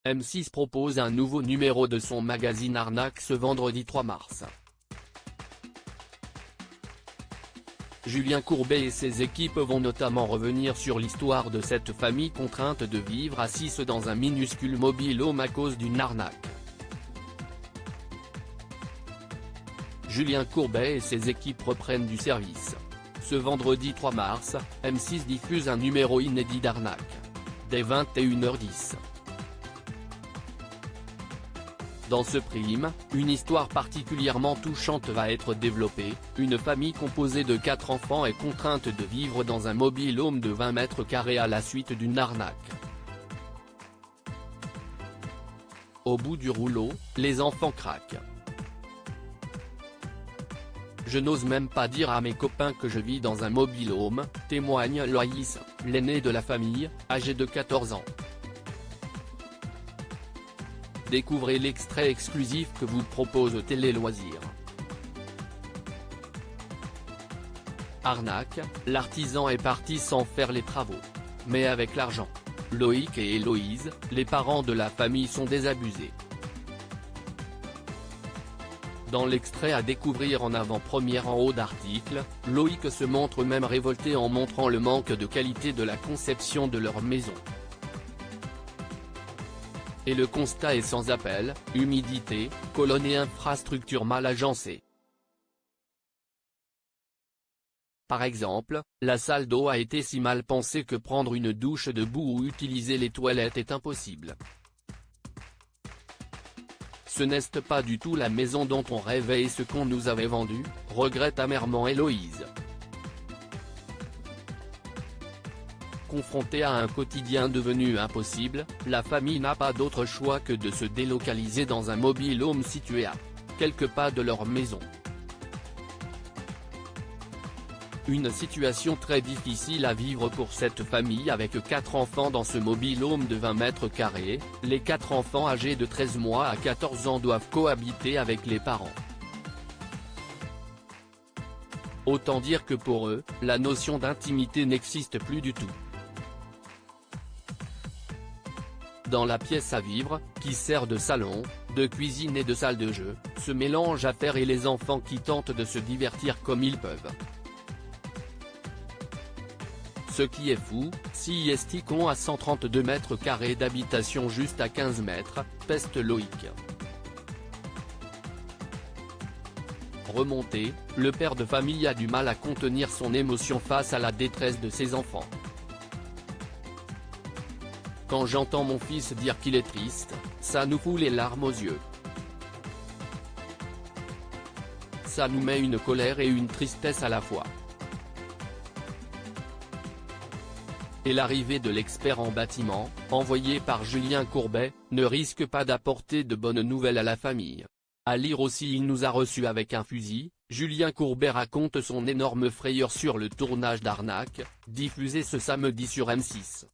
M6 propose un nouveau numéro de son magazine Arnaque ce vendredi 3 mars. Julien Courbet et ses équipes vont notamment revenir sur l'histoire de cette famille contrainte de vivre à 6 dans un minuscule mobile-home à cause d'une arnaque. Julien Courbet et ses équipes reprennent du service. Ce vendredi 3 mars, M6 diffuse un numéro inédit d'Arnaque. Dès 21h10. Dans ce prime, une histoire particulièrement touchante va être développée. Une famille composée de 4 enfants est contrainte de vivre dans un mobile-home de 20 mètres carrés à la suite d'une arnaque. Au bout du rouleau, les enfants craquent. Je n'ose même pas dire à mes copains que je vis dans un mobile-home, témoigne Loïs, l'aîné de la famille, âgé de 14 ans. Découvrez l'extrait exclusif que vous propose Télé Loisirs. Arnaque, l'artisan est parti sans faire les travaux. Mais avec l'argent. Loïc et Héloïse, les parents de la famille sont désabusés. Dans l'extrait à découvrir en avant-première en haut d'article, Loïc se montre même révolté en montrant le manque de qualité de la conception de leur maison. Et le constat est sans appel, humidité, colonnes et infrastructures mal agencées. Par exemple, la salle d'eau a été si mal pensée que prendre une douche debout ou utiliser les toilettes est impossible. Ce n'est pas du tout la maison dont on rêvait et ce qu'on nous avait vendu, regrette amèrement Héloïse. Confrontée à un quotidien devenu impossible, la famille n'a pas d'autre choix que de se délocaliser dans un mobile-home situé à quelques pas de leur maison. Une situation très difficile à vivre pour cette famille avec 4 enfants dans ce mobile-home de 20 mètres carrés, les 4 enfants âgés de 13 mois à 14 ans doivent cohabiter avec les parents. Autant dire que pour eux, la notion d'intimité n'existe plus du tout. Dans la pièce à vivre, qui sert de salon, de cuisine et de salle de jeu, se mélangent affaires et les enfants qui tentent de se divertir comme ils peuvent. Ce qui est fou, si estiquons à 132 mètres carrés d'habitation juste à 15 mètres, peste Loïc. Remonté, le père de famille a du mal à contenir son émotion face à la détresse de ses enfants. Quand j'entends mon fils dire qu'il est triste, ça nous fout les larmes aux yeux. Ça nous met une colère et une tristesse à la fois. Et l'arrivée de l'expert en bâtiment, envoyé par Julien Courbet, ne risque pas d'apporter de bonnes nouvelles à la famille. À lire aussi il nous a reçus avec un fusil, Julien Courbet raconte son énorme frayeur sur le tournage d'Arnaque, diffusé ce samedi sur M6.